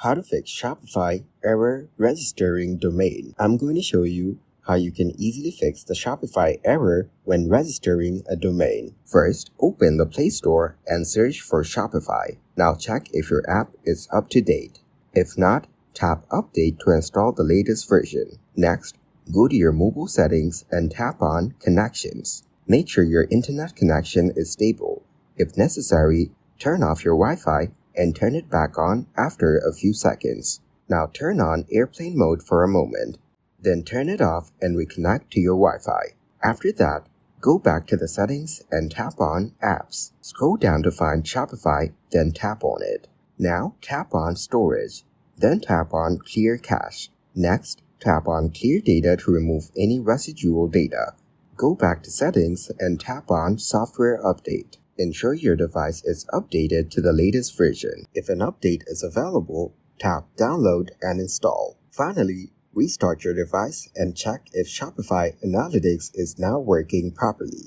How to fix Shopify error registering domain. I'm going to show you how you can easily fix the Shopify error when registering a domain. First, open the Play Store and search for Shopify. Now check if your app is up to date. If not, tap Update to install the latest version. Next, go to your mobile settings and tap on Connections. Make sure your internet connection is stable. If necessary, turn off your Wi-Fi and turn it back on after a few seconds. Now turn on airplane mode for a moment. Then turn it off and reconnect to your Wi-Fi. After that, go back to the settings and tap on Apps. Scroll down to find Shopify, then tap on it. Now tap on Storage. Then tap on Clear Cache. Next, tap on Clear Data to remove any residual data. Go back to Settings and tap on Software Update. Ensure your device is updated to the latest version. If an update is available, tap Download and Install. Finally, restart your device and check if Shopify Analytics is now working properly.